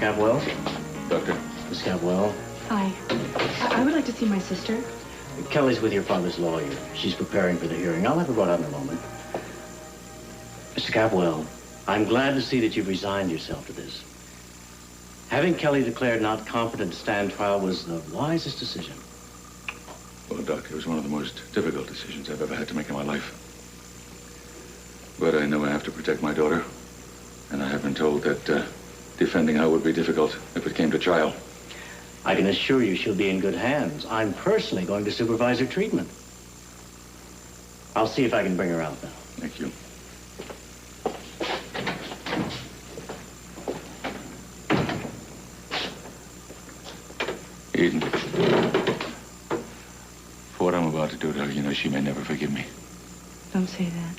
Capwell? Doctor. Miss Capwell? Hi. I would like to see my sister. Kelly's with your father's lawyer. She's preparing for the hearing. I'll have her brought out in a moment. Mr. Capwell, I'm glad to see that you've resigned yourself to this. Having Kelly declared not competent to stand trial was the wisest decision. Well, Doc, it was one of the most difficult decisions I've ever had to make in my life. But I know I have to protect my daughter. And I have been told that defending her would be difficult if it came to trial. I can assure you she'll be in good hands. I'm personally going to supervise her treatment. I'll see if I can bring her out now. Thank you. Eden, for what I'm about to do to her, you know she may never forgive me. Don't say that.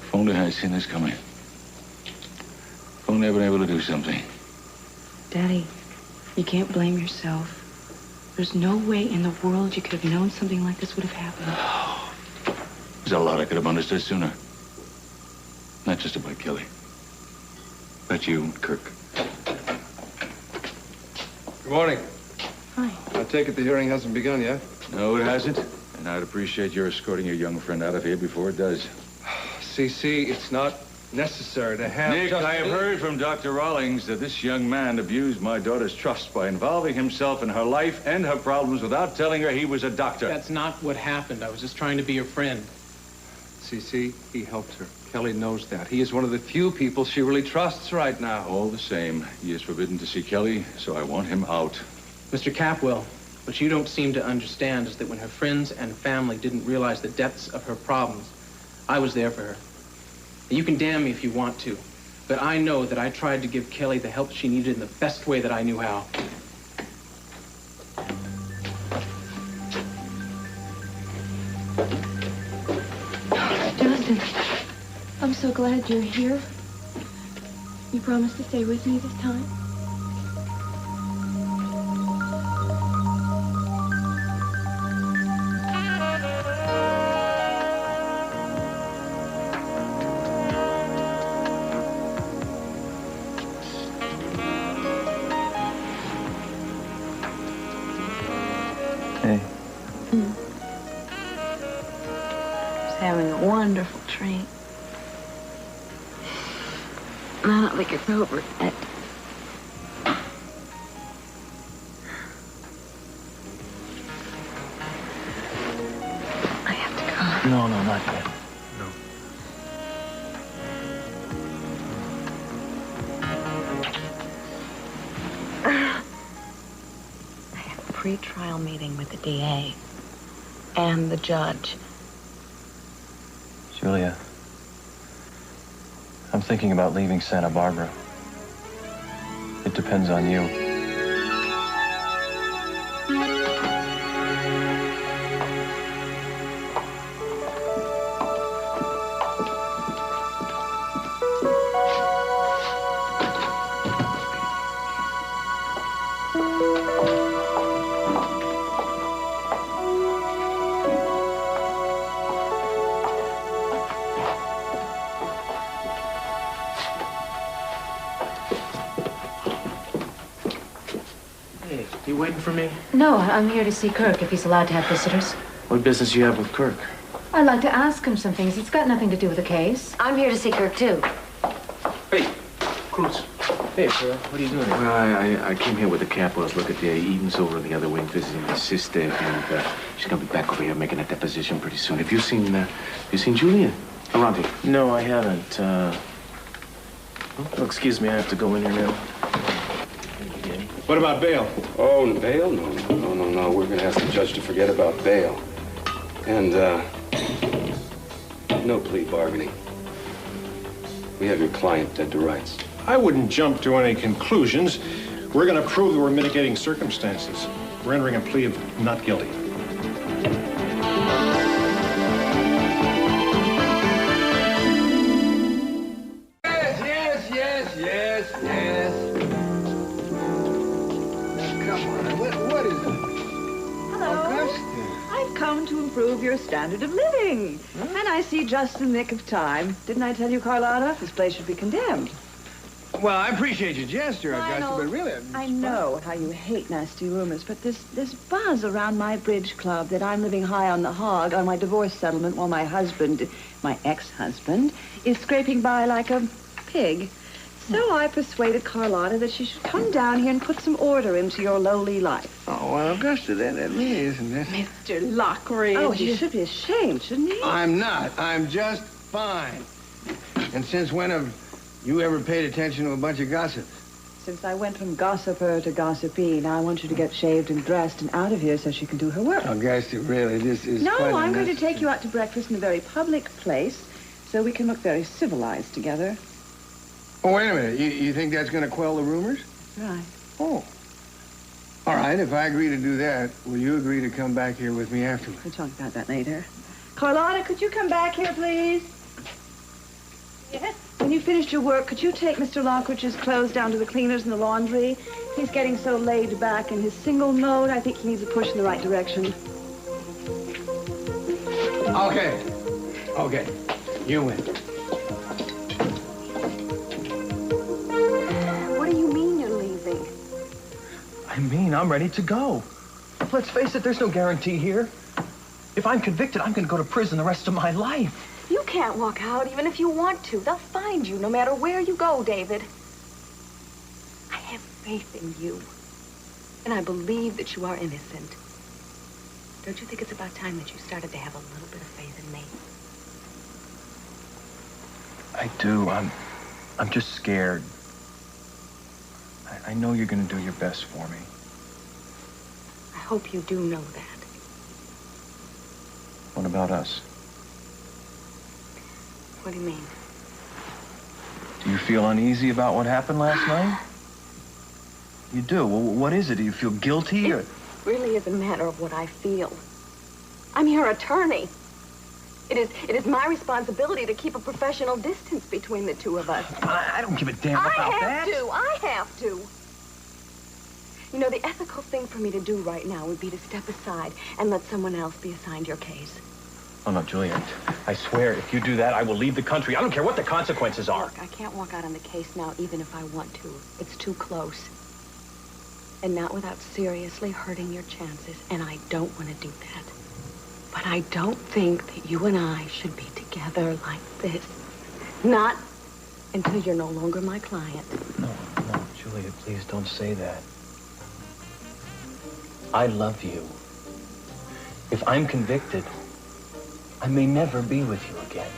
If only I had seen this coming. If only I'd been able to do something. Daddy, you can't blame yourself. There's no way in the world you could have known something like this would have happened. There's a lot I could have understood sooner. Not just about Kelly. About you and Kirk. Good morning. Hi. I take it the hearing hasn't begun yet? No, it hasn't. And I'd appreciate your escorting your young friend out of here before it does. СиСи, it's not necessary to have... Nick, I have heard from Dr. Roulings that this young man abused my daughter's trust by involving himself in her life and her problems without telling her he was a doctor. That's not what happened. I was just trying to be your friend. СиСi, he helped her. Kelly knows that. He is one of the few people she really trusts right now. All the same, he is forbidden to see Kelly, so I want him out. Mr. Capwell, what you don't seem to understand is that when her friends and family didn't realize the depths of her problems, I was there for her. You can damn me if you want to, but I know that I tried to give Kelly the help she needed in the best way that I knew how. Justin, I'm so glad you're here. You promised to stay with me this time? Having a wonderful treat. I don't think it's over yet. I have to go. No, not yet. No. I have a pre-trial meeting with the DA and the judge. Julia, I'm thinking about leaving Santa Barbara. It depends on you. You waiting for me? No, I'm here to see Kirk if he's allowed to have visitors. What business do you have with Kirk? I'd like to ask him some things. It's got nothing to do with the case. I'm here to see Kirk, too. Hey, Cruise. Hey, Perl, what are you doing? Well, I came here with the Capwells. Look at Eden's over in the other wing visiting his sister, and she's gonna be back over here making a deposition pretty soon. Have you seen Julia around here? No, I haven't. Oh, excuse me, I have to go in here now. What about bail? Oh, bail? No. We're going to ask the judge to forget about bail. And, no plea bargaining. We have your client dead to rights. I wouldn't jump to any conclusions. We're going to prove there were mitigating circumstances. We're entering a plea of not guilty. Yes. What is it? Hello. August? I've come to improve your standard of living. And I see just the nick of time. Didn't I tell you, Carlotta, this place should be condemned? Well, I appreciate your gesture, Augusta, but really... I know how you hate nasty rumors, but this buzz around my bridge club that I'm living high on the hog on my divorce settlement while my husband, my ex-husband, is scraping by like a pig. So I persuaded Carlotta that she should come down here and put some order into your lowly life. Oh, well, Augusta, that really isn't it? Mr. Lockridge. Oh, you should be ashamed, shouldn't he? I'm not. I'm just fine. And since when have you ever paid attention to a bunch of gossip? Since I went from gossiper to gossipy, now I want you to get shaved and dressed and out of here so she can do her work. Augusta, really, this is No, quite I'm going to unnecessary. take you out to breakfast in a very public place so we can look very civilized together. Oh, wait a minute. You think that's going to quell the rumors? Right. Oh. All right, if I agree to do that, will you agree to come back here with me afterwards? We'll talk about that later. Carlotta, could you come back here, please? Yes? When you finished your work, could you take Mr. Lockridge's clothes down to the cleaners in the laundry? He's getting so laid back in his single mode, I think he needs a push in the right direction. Okay. Okay. You win. What do you mean you're leaving? I mean, I'm ready to go. Let's face it, there's no guarantee here. If I'm convicted, I'm going to go to prison the rest of my life. You can't walk out even if you want to. They'll find you no matter where you go, David. I have faith in you. And I believe that you are innocent. Don't you think it's about time that you started to have a little bit of faith in me? I do. I'm just scared. I know you're going to do your best for me. I hope you do know that. What about us? What do you mean? Do you feel uneasy about what happened last night? You do? Well, what is it? Do you feel guilty? Or... It really is a matter of what I feel. I'm your attorney. It is my responsibility to keep a professional distance between the two of us. I don't give a damn about that. I have to. You know, the ethical thing for me to do right now would be to step aside and let someone else be assigned your case. Oh, no, Julia. I swear, if you do that, I will leave the country. I don't care what the consequences are. Look, I can't walk out on the case now, even if I want to. It's too close. And not without seriously hurting your chances, and I don't want to do that. But I don't think that you and I should be together like this. Not until you're no longer my client. No, Julia, please don't say that. I love you. If I'm convicted, I may never be with you again.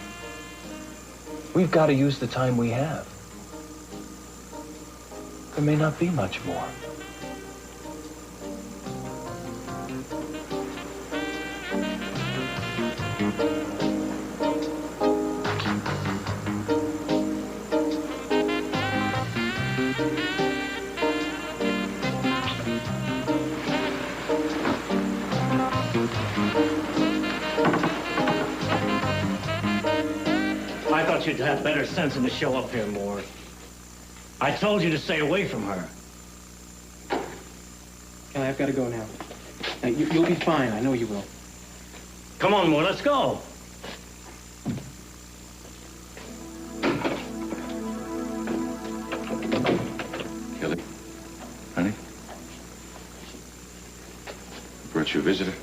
We've got to use the time we have. There may not be much more. I thought you'd have better sense than to show up here more. I told you to stay away from her. Kelly, I've got to go now. Now, you'll be fine. I know you will. Come on, Moore, let's go. Kelly? Honey? Brought you a visitor.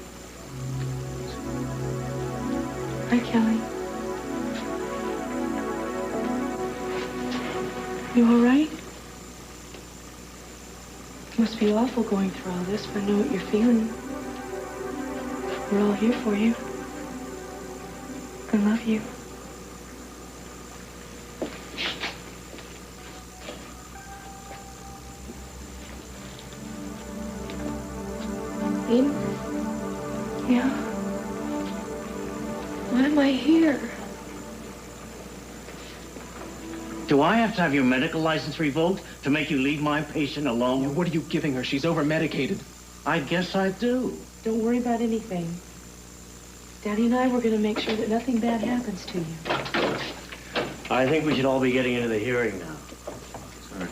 Hi, Kelly. You all right? It must be awful going through all this, but I know what you're feeling. We're all here for you. I love you. Eden? Yeah? Why am I here? Do I have to have your medical license revoked to make you leave my patient alone? What are you giving her? She's over-medicated. I guess I do. Don't worry about anything. Daddy and I were going to make sure that nothing bad happens to you. I think we should all be getting into the hearing now. Sorry.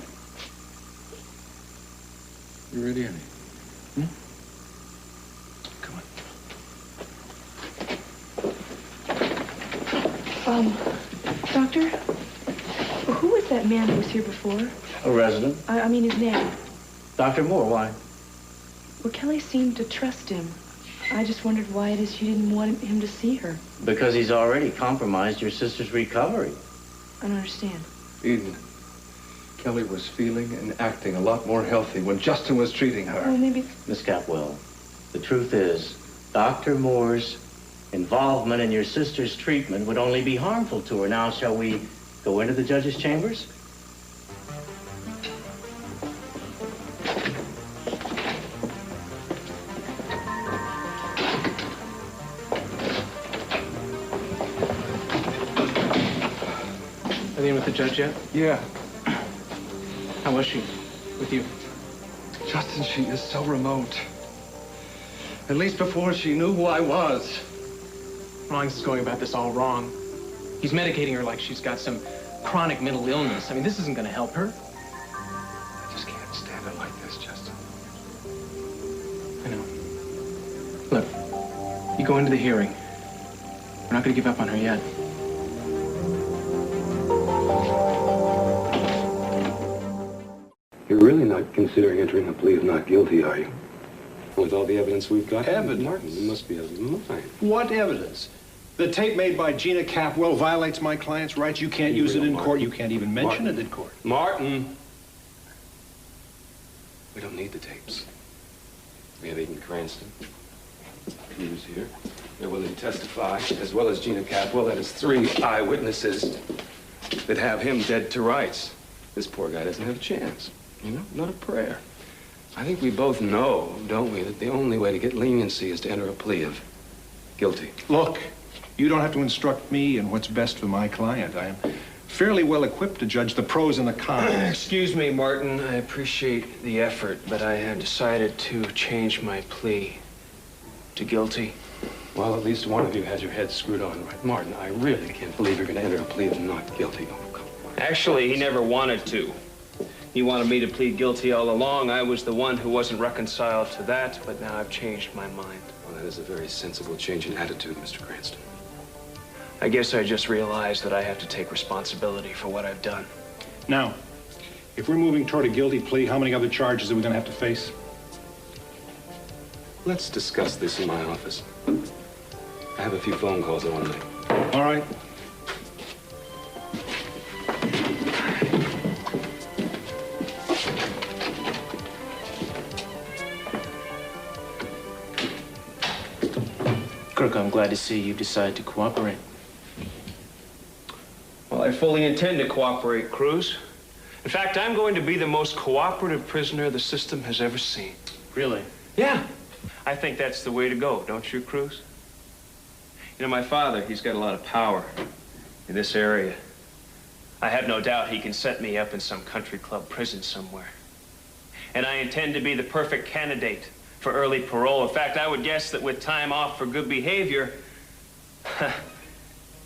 You ready, honey? Come on. Doctor? Who was that man who was here before? A resident. I mean his name. Dr. Moore, why? Well, Kelly seemed to trust him. I just wondered why it is she didn't want him to see her. Because he's already compromised your sister's recovery. I don't understand. Eden, Kelly was feeling and acting a lot more healthy when Justin was treating her. Well, maybe... Miss Capwell, the truth is, Dr. Moore's involvement in your sister's treatment would only be harmful to her. Now, shall we go into the judge's chambers? Are they in with the judge yet? Yeah. How was she with you? Justin, she is so remote. At least before she knew who I was. Rollins is going about this all wrong. He's medicating her like she's got some chronic mental illness. I mean, this isn't going to help her. I just can't stand it like this, Justin. I know. Look, you go into the hearing. We're not going to give up on her yet. You're really not considering entering a plea of not guilty, are you? With all the evidence we've got? Evidence? Martin, you must be out of your mind. What evidence? The tape made by Gina Capwell violates my client's rights. You can't use it in court. You can't even mention it in court. Martin! We don't need the tapes. We have Aiden Cranston. Cruz here. They're willing to testify, as well as Gina Capwell. That is 3 eyewitnesses that have him dead to rights. This poor guy doesn't have a chance. You know, not a prayer. I think we both know, don't we, that the only way to get leniency is to enter a plea of guilty. Look, you don't have to instruct me in what's best for my client. I am fairly well equipped to judge the pros and the cons. Excuse me, Martin. I appreciate the effort, but I have decided to change my plea to guilty. Well, at least one of you has your head screwed on right. Martin, I really can't believe you're going to enter a plea of not guilty. Oh, come on. Actually, he never wanted to. He wanted me to plead guilty all along. I was the one who wasn't reconciled to that, but now I've changed my mind. Well, that is a very sensible change in attitude, Mr. Cranston. I guess I just realized that I have to take responsibility for what I've done. Now, if we're moving toward a guilty plea, how many other charges are we going to have to face? Let's discuss this in my office. I have a few phone calls I want to make. All right. Kirk, I'm glad to see you decided to cooperate. Well, I fully intend to cooperate, Cruz. In fact, I'm going to be the most cooperative prisoner the system has ever seen. Really? Yeah. I think that's the way to go, don't you, Cruz? You know, my father, he's got a lot of power in this area. I have no doubt he can set me up in some country club prison somewhere. And I intend to be the perfect candidate for early parole. In fact, I would guess that with time off for good behavior,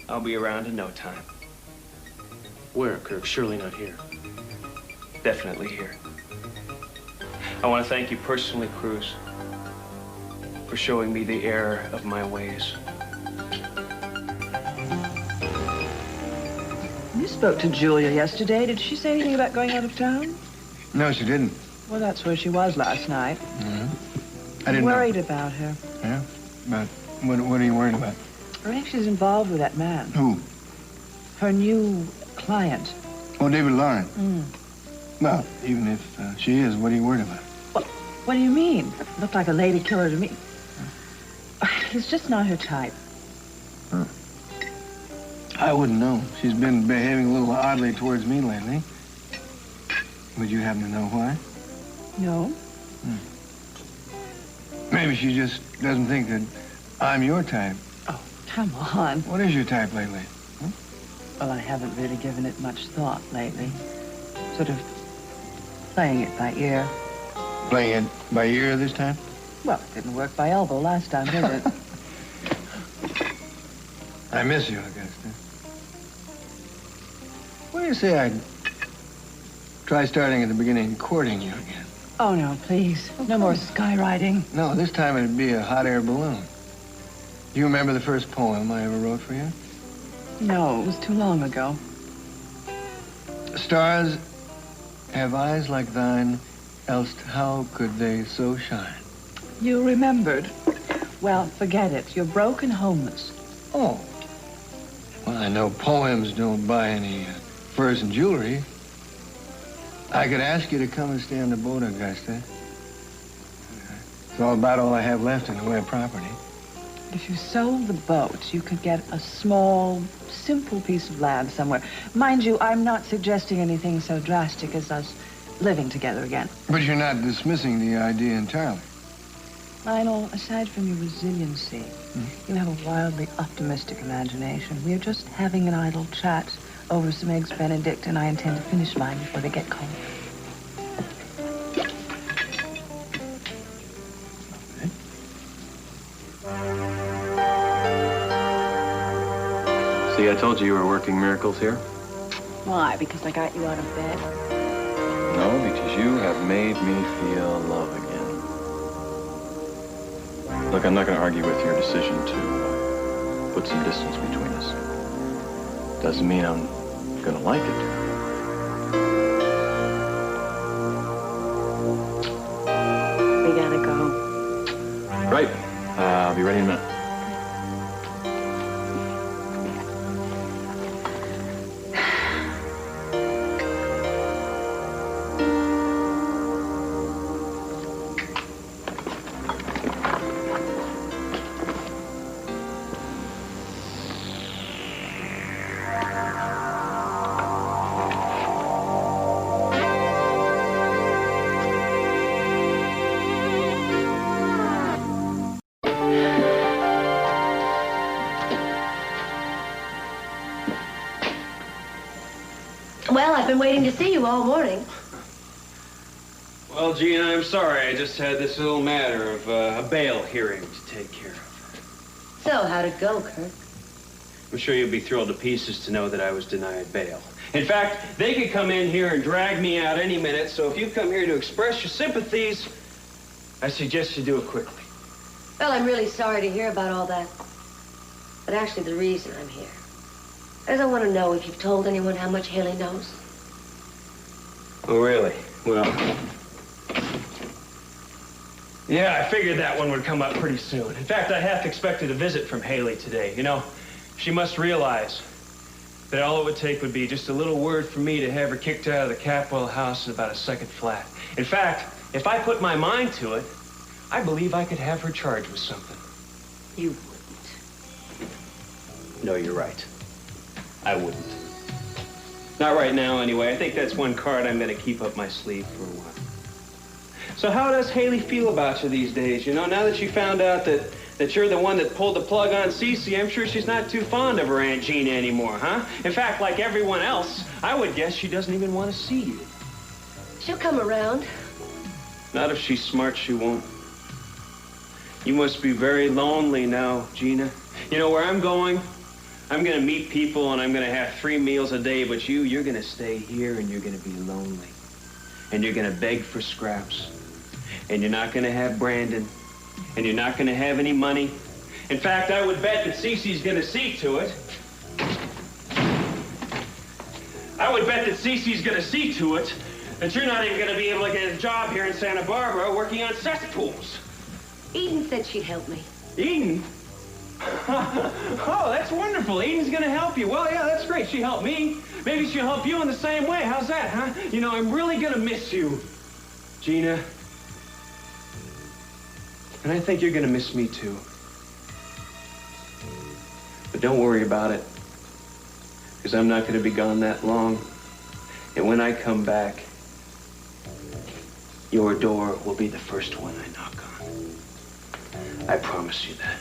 I'll be around in no time. Where, Kirk? Surely not here. Definitely here. I want to thank you personally, Cruz, for showing me the error of my ways. You spoke to Julia yesterday. Did she say anything about going out of town? No, she didn't. Well, that's where she was last night. I didn't worried about her. Yeah? But what are you worried about? I think she's involved with that man. Who? Her new client. Oh, David Lawrence. Well, even if she is, what are you worried about? What do you mean? Looked like a lady killer to me. He's just not her type. I wouldn't know. She's been behaving a little oddly towards me lately. Would you happen to know why? No. Maybe she just doesn't think that I'm your type. Oh, come on. What is your type lately? Well, I haven't really given it much thought lately. Sort of playing it by ear. Playing it by ear this time? Well, it didn't work by elbow last time, did it? I miss you, Augusta. What do you say I try starting at the beginning and courting you again? Oh, no, please. No more skywriting. No, this time it'd be a hot air balloon. Do you remember the first poem I ever wrote for you? No, it was too long ago. Stars have eyes like thine, else how could they so shine? You remembered. Well, forget it. You're broke and homeless. Oh. Well, I know poems don't buy any furs and jewelry. I could ask you to come and stay on the boat, Augusta. It's about all I have left in the way of property. If you sold the boat, you could get a small, simple piece of land somewhere. Mind you, I'm not suggesting anything so drastic as us living together again. But you're not dismissing the idea entirely. Lionel, aside from your resiliency, you have a wildly optimistic imagination. We're just having an idle chat over some eggs Benedict, and I intend to finish mine before they get cold. See, I told you were working miracles here. Why? Because I got you out of bed? No, because you have made me feel love again. Look, I'm not going to argue with your decision to put some distance between us. Doesn't mean I'm going to like it. We gotta go. Right. I'll be ready in a minute. Well, I've been waiting to see you all morning. Well, Gina, I'm sorry. I just had this little matter of a bail hearing to take care of. So, how'd it go, Kirk? I'm sure you'll be thrilled to pieces to know that I was denied bail. In fact, they could come in here and drag me out any minute, so if you come here to express your sympathies, I suggest you do it quickly. Well, I'm really sorry to hear about all that. But actually, the reason I'm here is I want to know if you've told anyone how much Haley knows. Oh, really? Well, yeah, I figured that one would come up pretty soon. In fact, I half expected a visit from Haley today. You know, she must realize that all it would take would be just a little word from me to have her kicked out of the Capwell house in about a second flat. In fact, if I put my mind to it, I believe I could have her charged with something. You wouldn't. No, you're right. I wouldn't. Not right now, anyway. I think that's one card I'm going to keep up my sleeve for a while. So how does Haley feel about you these days? You know, now that she found out that you're the one that pulled the plug on СиСи, I'm sure she's not too fond of her Aunt Gina anymore, huh? In fact, like everyone else, I would guess she doesn't even want to see you. She'll come around. Not if she's smart, she won't. You must be very lonely now, Gina. You know where I'm going? I'm going to meet people and I'm going to have 3 meals a day, but you're going to stay here and you're going to be lonely. And you're going to beg for scraps. And you're not going to have Brandon. And you're not going to have any money. In fact, I would bet that СиСi's going to see to it. I would bet that СиСi's going to see to it that you're not even going to be able to get a job here in Santa Barbara working on cesspools. Eden said she'd help me. Eden? Oh, that's wonderful. Eden's going to help you. Well, yeah, that's great. She helped me. Maybe she'll help you in the same way. How's that, huh? You know, I'm really going to miss you, Gina. And I think you're going to miss me, too. But don't worry about it, because I'm not going to be gone that long. And when I come back, your door will be the first one I knock on. I promise you that.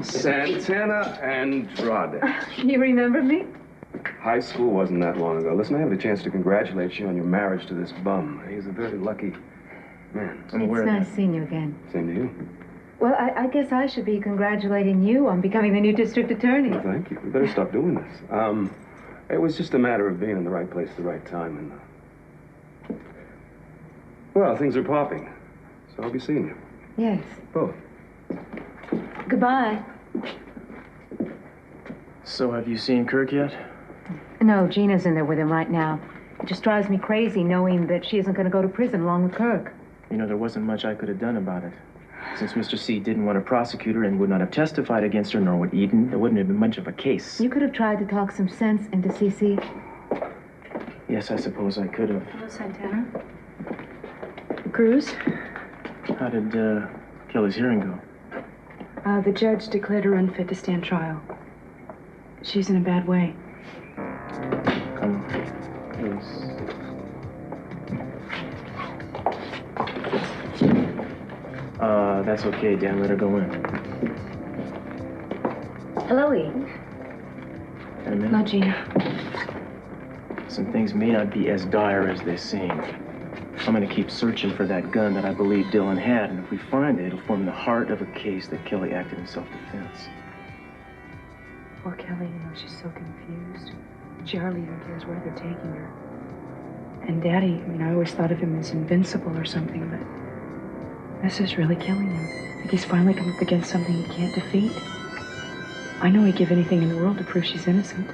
Santana and Andrade. You remember me? High school wasn't that long ago. Listen, I have a chance to congratulate you on your marriage to this bum. He's a very lucky man. I'm aware of that. It's nice seeing you again. Same to you. Well, I guess I should be congratulating you on becoming the new district attorney. Well, thank you. We better stop doing this. It was just a matter of being in the right place at the right time, and well, things are popping. So I'll be seeing you. Yes. Both. Goodbye. So have you seen Kerk yet? No, Gina's in there with him right now. It just drives me crazy knowing that she isn't going to go to prison along with Kerk. You know, there wasn't much I could have done about it. Since Mr. C didn't want to prosecute her and would not have testified against her, nor would Eden, there wouldn't have been much of a case. You could have tried to talk some sense into СиСи. Yes, I suppose I could have. Hello, Santana. Cruise? How did Kelly's hearing go? The judge declared her unfit to stand trial. She's in a bad way. Come, please. That's okay, Dan. Let her go in. Hello, Eden. In a minute. Hello, Gina. Some things may not be as dire as they seem. I'm gonna keep searching for that gun that I believe Dylan had, and if we find it, it'll form the heart of a case that Kelly acted in self-defense. Poor Kelly, she's so confused. She hardly even cares where they're taking her. And Daddy, I always thought of him as invincible or something, but this is really killing him. I think he's finally come up against something he can't defeat. I know he'd give anything in the world to prove she's innocent.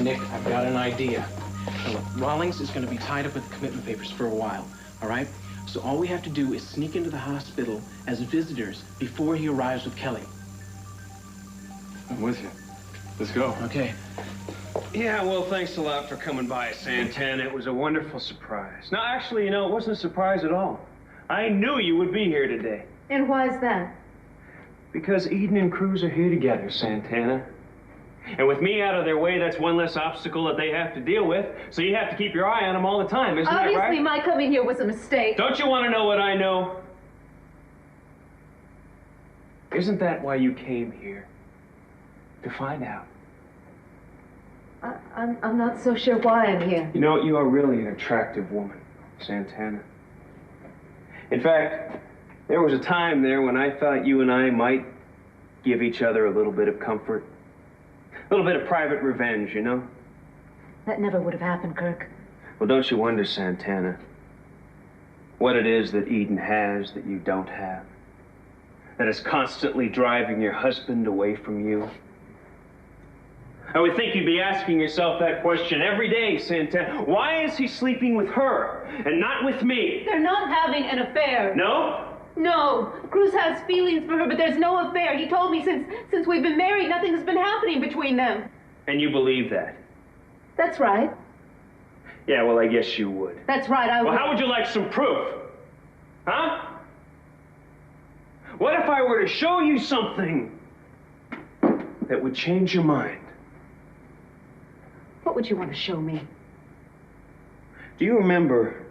Nick, I've got an idea. Now, look, Rollins is going to be tied up with the commitment papers for a while, all right? So all we have to do is sneak into the hospital as visitors before he arrives with Kelly. I'm with you. Let's go. Okay. Yeah, well, thanks a lot for coming by, Santana. It was a wonderful surprise. No, actually, it wasn't a surprise at all. I knew you would be here today. And why's that? Because Eden and Cruz are here together, Santana. And with me out of their way, that's one less obstacle that they have to deal with. So you have to keep your eye on them all the time, isn't that right? Obviously, my coming here was a mistake. Don't you want to know what I know? Isn't that why you came here? To find out. I'm not so sure why I'm here. You are really an attractive woman, Santana. In fact, there was a time there when I thought you and I might give each other a little bit of comfort. A little bit of private revenge, That never would have happened, Kerk. Well, don't you wonder, Santana, what it is that Eden has that you don't have? That is constantly driving your husband away from you? I would think you'd be asking yourself that question every day, Santana. Why is he sleeping with her and not with me? They're not having an affair. No? No. Cruz has feelings for her, but there's no affair. He told me since we've been married, nothing's been happening between them. And you believe that? That's right. Yeah, well, I guess you would. That's right, I would. Well, how would you like some proof? Huh? What if I were to show you something that would change your mind? What would you want to show me? Do you remember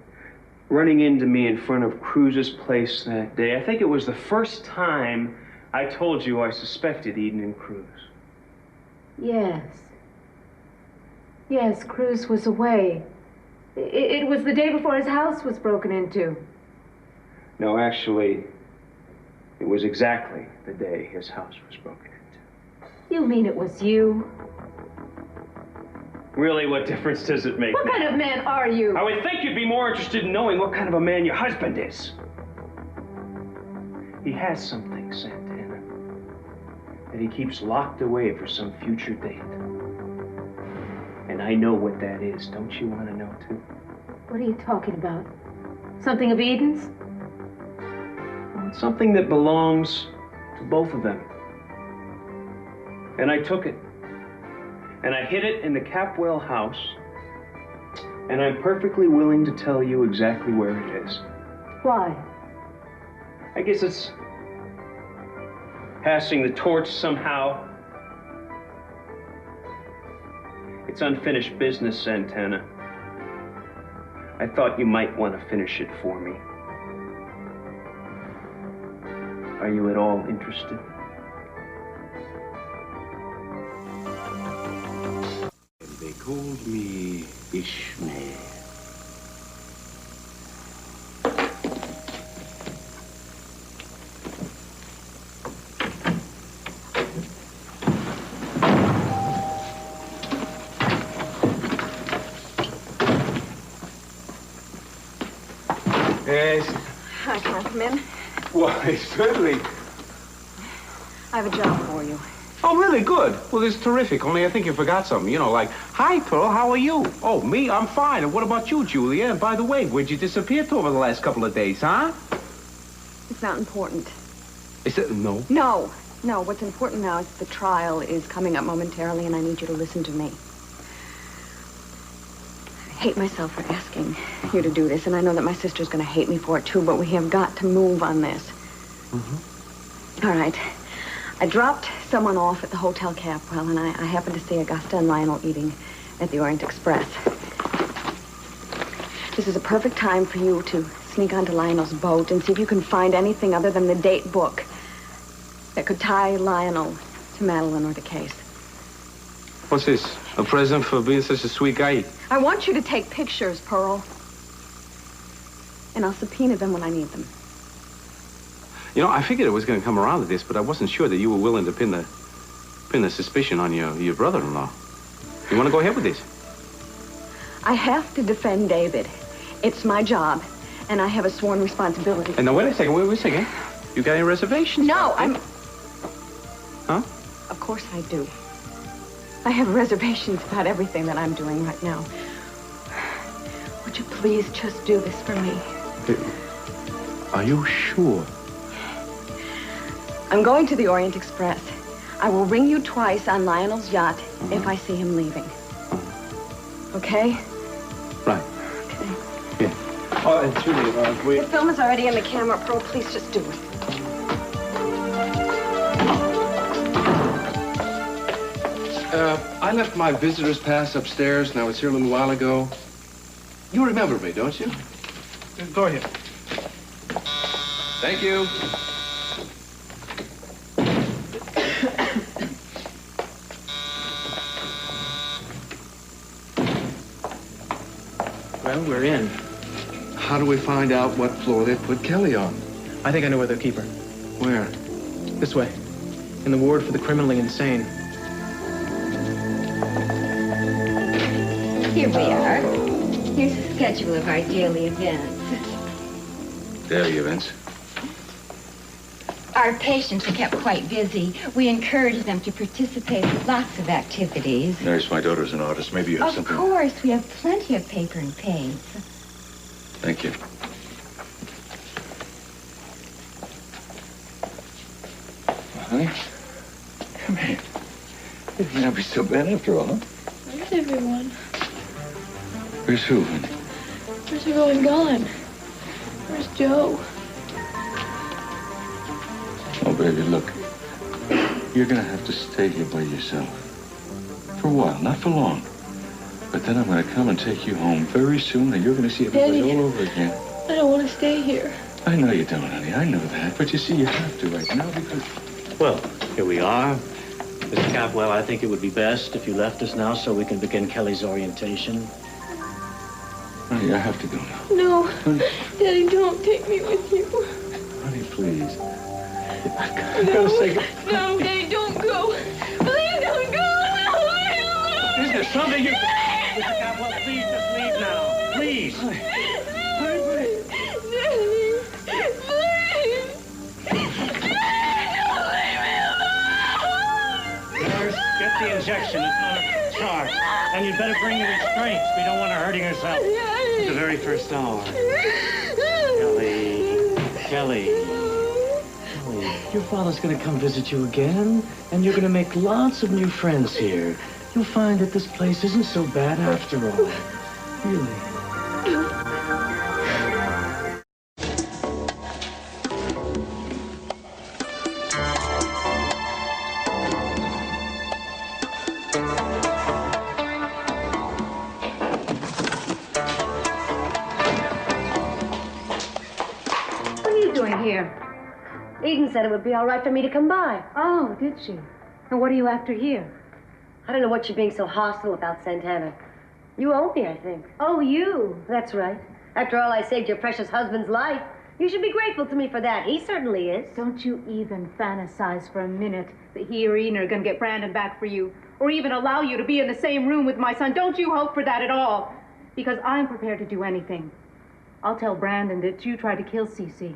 running into me in front of Cruz's place that day? I think it was the first time I told you I suspected Eden and Cruz. Yes. Yes, Cruz was away. It was the day before his house was broken into. No, actually, it was exactly the day his house was broken into. You mean it was you? Really, what difference does it make? What kind of man are you? I would think you'd be more interested in knowing what kind of a man your husband is. He has something, Santana, that he keeps locked away for some future date. And I know what that is. Don't you want to know, too? What are you talking about? Something of Eden's? Well, it's something that belongs to both of them. And I took it. And I hid it in the Capwell house. And I'm perfectly willing to tell you exactly where it is. Why? I guess it's passing the torch somehow. It's unfinished business, Santana. I thought you might want to finish it for me. Are you at all interested? They called me Ishmael. Can I come in? Why, certainly. I have a job for you. Oh, really? Good. Well, this is terrific. Only I think you forgot something. You know, like, hi, Pearl, how are you? Oh, me? I'm fine. And what about you, Julia? And by the way, where'd you disappear to over the last couple of days, huh? It's not important. Is it? No. No. No, what's important now is the trial is coming up momentarily, and I need you to listen to me. I hate myself for asking you to do this, and I know that my sister's going to hate me for it, too, but we have got to move on this. Mm-hmm. All right. I dropped someone off at the Hotel Capwell, and I happened to see Augusta and Lionel eating at the Orient Express. This is a perfect time for you to sneak onto Lionel's boat and see if you can find anything other than the date book that could tie Lionel to Madeline or the case. What's this? A present for being such a sweet guy? I want you to take pictures, Pearl. And I'll subpoena them when I need them. You know, I figured it was going to come around to this, but I wasn't sure that you were willing to pin the suspicion on your brother-in-law. You want to go ahead with this? I have to defend David. It's my job, and I have a sworn responsibility. And now, wait a second. You got any reservations? No, I'm... Huh? Of course I do. I have reservations about everything that I'm doing right now. Would you please just do this for me? Are you sure? I'm going to the Orient Express. I will ring you twice on Lionel's yacht if I see him leaving. Okay? Right. Okay. Yeah. Oh, and Julie, The film is already in the camera, Pearl. Please just do it. I left my visitor's pass upstairs, and I was here a little while ago. You remember me, don't you? Go ahead. Thank you. Well, we're in. How do we find out what floor they put Kelly on? I think I know where they'll keep her. Where? This way. In the ward for the criminally insane. Here we are. Here's a schedule of our daily events. Daily events? Our patients are kept quite busy. We encourage them to participate in lots of activities. Nurse, my daughter's an artist. Maybe you have something... Of course, we have plenty of paper and paints. Thank you. Honey, come here. It may not be so bad after all, huh? Where's everyone? Where's who, honey? Where's everyone gone? Where's Joe? Oh, baby, look. You're gonna have to stay here by yourself. For a while, not for long. But then I'm gonna come and take you home very soon, and you're gonna see everybody Daddy, all over again. I don't want to stay here. I know you don't, honey. I know that. But you see, you have to right now because... Well, here we are. Mr. Capwell, I think it would be best if you left us now so we can begin Kelly's orientation. Honey, I have to go now. No. Honey. Daddy, don't take me with you. Honey, please. No, no, Daddy, don't go. Please don't go. No, leave me alone. Is there something you... Mr. Capwell, please just leave now. Please. Daddy, please. Nurse, get the injection. It's not a charge. And you'd better bring the restraints. We don't want her hurting herself. At the very first hour. Kelly. Your father's going to come visit you again, and you're going to make lots of new friends here. You'll find that this place isn't so bad after all. Really. What are you doing here? Eden said it would be all right for me to come by. Oh, did she? And what are you after here? I don't know what you're being so hostile about, Santana. You owe me, I think. Oh, you? That's right. After all, I saved your precious husband's life. You should be grateful to me for that. He certainly is. Don't you even fantasize for a minute that he or Eden are going to get Brandon back for you, or even allow you to be in the same room with my son. Don't you hope for that at all. Because I'm prepared to do anything. I'll tell Brandon that you tried to kill СиСи.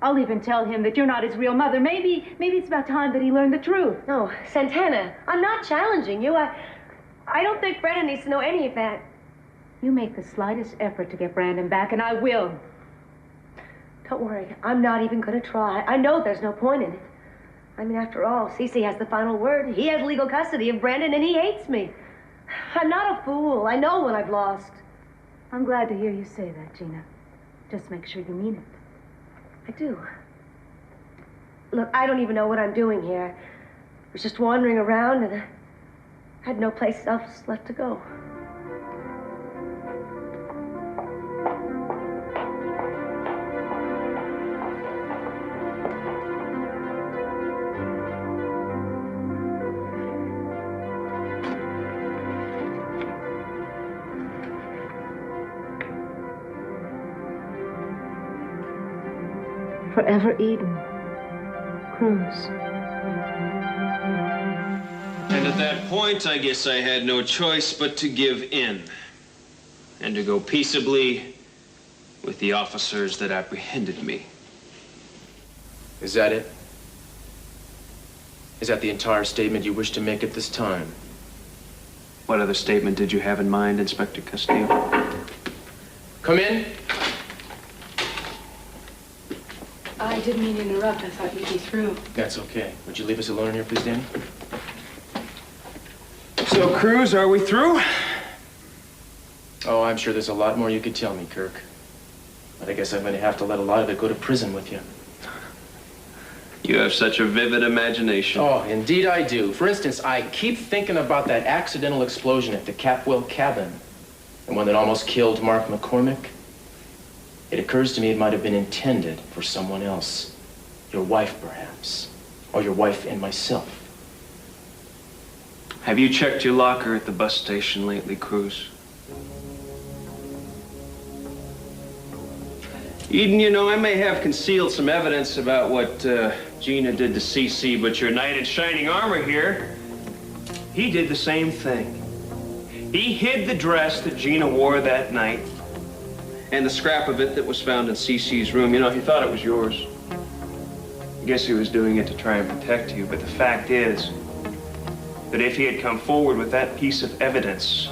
I'll even tell him that you're not his real mother. Maybe it's about time that he learned the truth. No, Santana, I'm not challenging you. I don't think Brandon needs to know any of that. You make the slightest effort to get Brandon back, and I will. Don't worry, I'm not even going to try. I know there's no point in it. I mean, after all, ΣiSi has the final word. He has legal custody of Brandon, and he hates me. I'm not a fool. I know what I've lost. I'm glad to hear you say that, Gina. Just make sure you mean it. I do. Look, I don't even know what I'm doing here. I was just wandering around, and I had no place else left to go. Forever Eden. Cruise. And at that point, I guess I had no choice but to give in. And to go peaceably with the officers that apprehended me. Is that it? Is that the entire statement you wish to make at this time? What other statement did you have in mind, Inspector Castillo? Come in. I didn't mean to interrupt. I thought you'd be through. That's okay. Would you leave us alone here, please, Danny? So, Cruz, are we through? Oh, I'm sure there's a lot more you could tell me, Kerk. But I guess I'm going to have to let a lot of it go to prison with you. You have such a vivid imagination. Oh, indeed I do. For instance, I keep thinking about that accidental explosion at the Capwell cabin. The one that almost killed Mark McCormick. It occurs to me it might have been intended for someone else. Your wife, perhaps. Or your wife and myself. Have you checked your locker at the bus station lately, Cruz? Eden, you know, I may have concealed some evidence about what Gina did to ΣiSi, but your knight in shining armor here, he did the same thing. He hid the dress that Gina wore that night and the scrap of it that was found in ΣiSi's room. You know, he thought it was yours. I guess he was doing it to try and protect you, but the fact is that if he had come forward with that piece of evidence,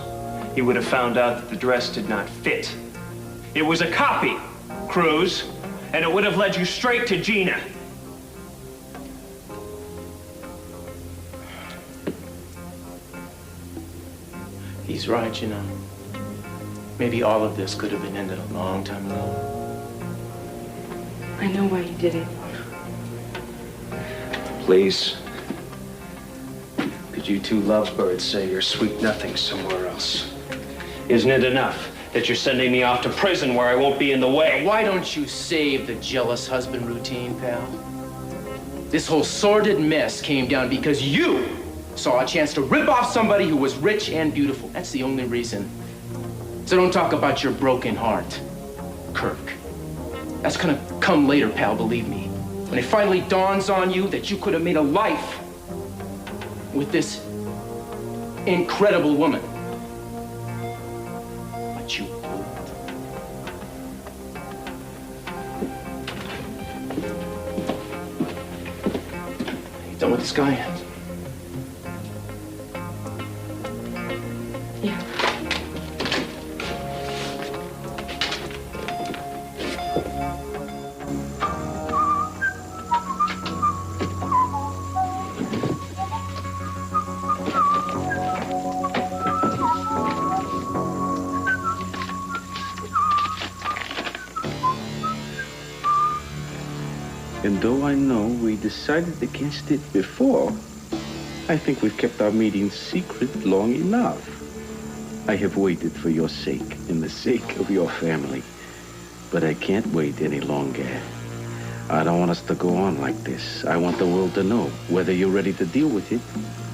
he would have found out that the dress did not fit. It was a copy, Cruz, and it would have led you straight to Gina. He's right, you know. Maybe all of this could have been ended a long time ago. I know why you did it. Please. Could you two lovebirds say your sweet nothings somewhere else? Isn't it enough that you're sending me off to prison where I won't be in the way? Why don't you save the jealous husband routine, pal? This whole sordid mess came down because you saw a chance to rip off somebody who was rich and beautiful. That's the only reason. So don't talk about your broken heart, Kerk. That's gonna come later, pal, believe me. When it finally dawns on you that you could have made a life with this incredible woman. But you blew it. You done with this guy? Yeah. And though I know we decided against it before, I think we've kept our meetings secret long enough. I have waited for your sake and the sake of your family, but I can't wait any longer. I don't want us to go on like this. I want the world to know whether you're ready to deal with it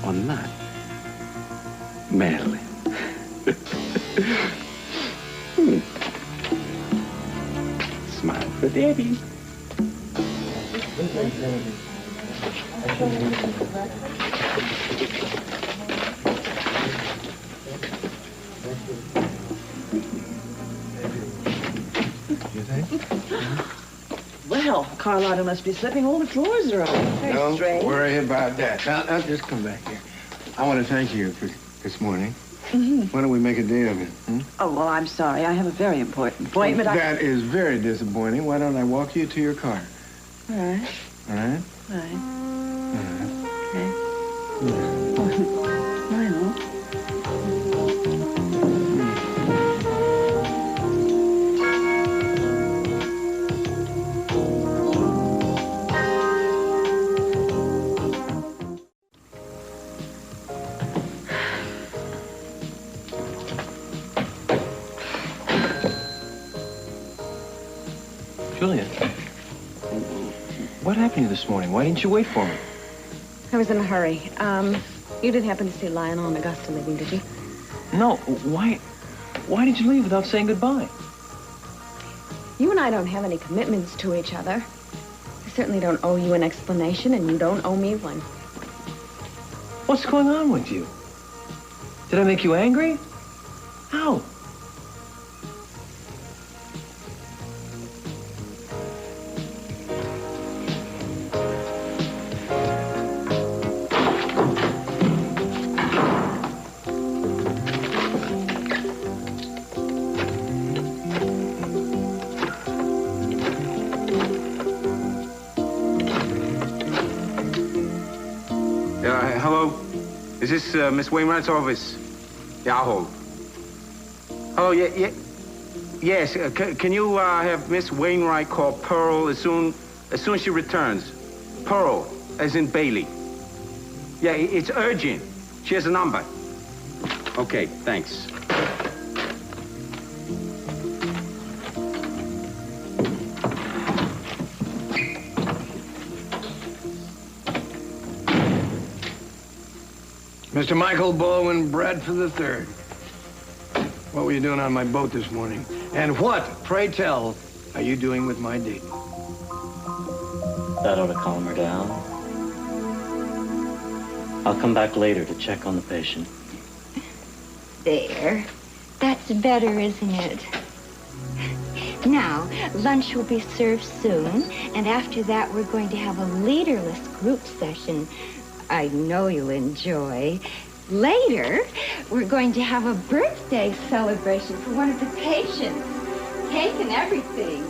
or not. Madeline. Smile for Daddy. Well, Well, Carlotta must be slipping. All the floors are open. Very Don't strange. worry about that. Now, just come back here. I want to thank you for this morning. Mm-hmm. Why don't we make a day of it? Hmm? Oh, well, I'm sorry. I have a very important appointment. That is very disappointing. Why don't I walk you to your car? All right. All right? All right. All right. Okay. Lionel. Julia, what happened to you this morning? Why didn't you wait for me? I was in a hurry. You didn't happen to see Lionel and August leaving, did you? No, why did you leave without saying goodbye? You and I don't have any commitments to each other. I certainly don't owe you an explanation, and you don't owe me one. What's going on with you? Did I make you angry? How? Hello? Is this Miss Wainwright's office? Yeah, I'll hold. Hello, yes. Can you have Miss Wainwright call Perl as soon as she returns? Perl, as in Bailey. Yeah, it's urgent. She has a number. Okay, thanks. Mr. Michael Baldwin Bradford III. What were you doing on my boat this morning? And what, pray tell, are you doing with my date? That ought to calm her down. I'll come back later to check on the patient. There. That's better, isn't it? Now, lunch will be served soon, and after that, we're going to have a leaderless group session I know you'll enjoy. Later, we're going to have a birthday celebration for one of the patients. Cake and everything.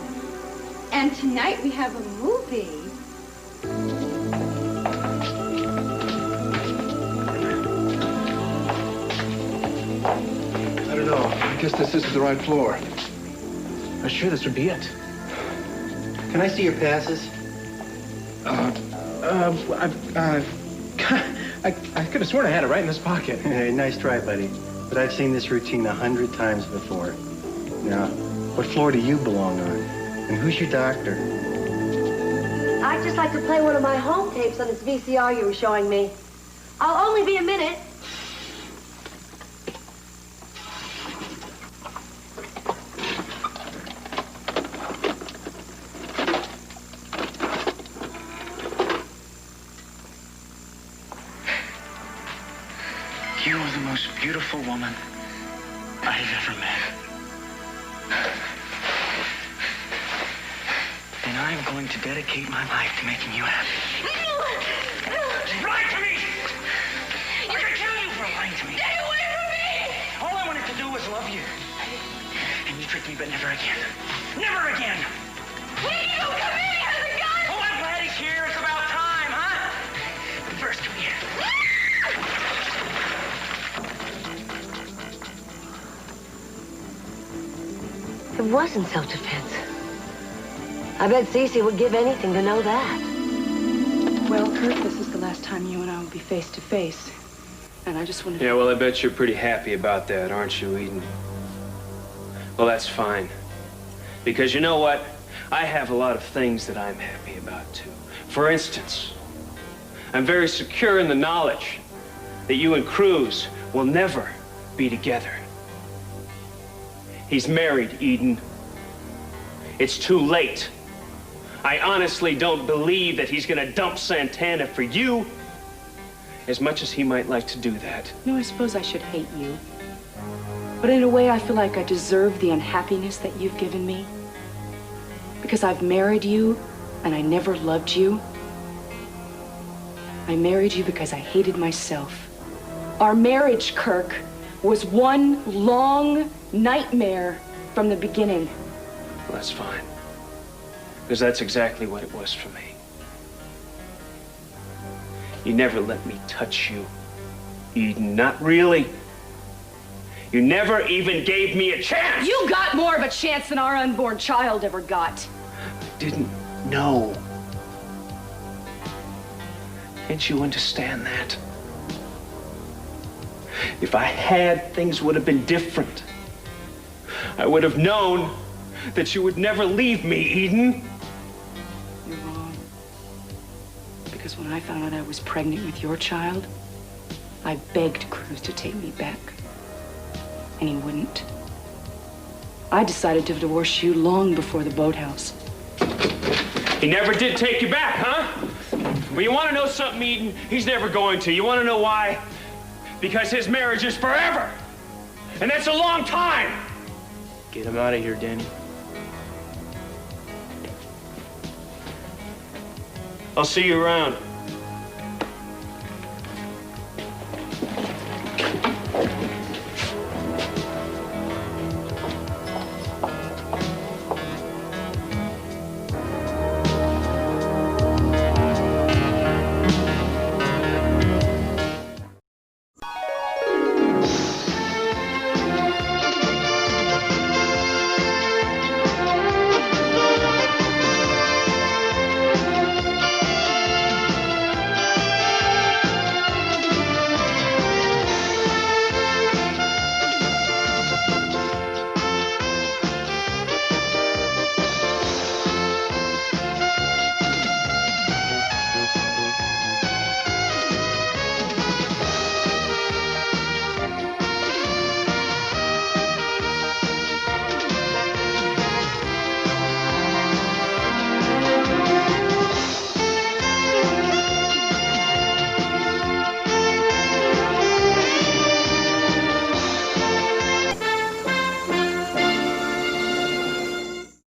And tonight we have a movie. I don't know. I guess this isn't the right floor. I'm sure this would be it. Can I see your passes? I could have sworn I had it right in this pocket. Hey, nice try, buddy. But I've seen this routine 100 times before. Now, what floor do you belong on? And who's your doctor? I'd just like to play one of my home tapes on this VCR you were showing me. I'll only be a minute. You are the most beautiful woman I've ever met. And I'm going to dedicate my life to making you happy. Lie to me! I could kill you for lying to me. Stay away from me! All I wanted to do was love you. And you tricked me, but never again. Never again! Wait, you don't come in! He has a gun! Oh, I'm glad he's here. It's about time, huh? But first, come here. It wasn't self-defense. I bet СиСи would give anything to know that. Well, Kirk, this is the last time you and I will be face to face. And I just wanted to... Yeah, well, I bet you're pretty happy about that, aren't you, Eden? Well, that's fine. Because you know what? I have a lot of things that I'm happy about, too. For instance, I'm very secure in the knowledge that you and Cruz will never be together. He's married, Eden. It's too late. I honestly don't believe that he's gonna dump Santana for you, as much as he might like to do that. No, I suppose I should hate you. But in a way, I feel like I deserve the unhappiness that you've given me. Because I've married you, and I never loved you. I married you because I hated myself. Our marriage, Kirk, was one long nightmare from the beginning. Well, that's fine. Because that's exactly what it was for me. You never let me touch you, Eden. Not really. You never even gave me a chance. You got more of a chance than our unborn child ever got. I didn't know. Can't you understand that? If I had, things would have been different. I would have known that you would never leave me, Eden. You're wrong. Because when I found out I was pregnant with your child, I begged Kruz to take me back. And he wouldn't. I decided to divorce you long before the boathouse. He never did take you back, huh? Well, you want to know something, Eden? He's never going to. You want to know why? Because his marriage is forever. And that's a long time. Get him out of here, Danny. I'll see you around.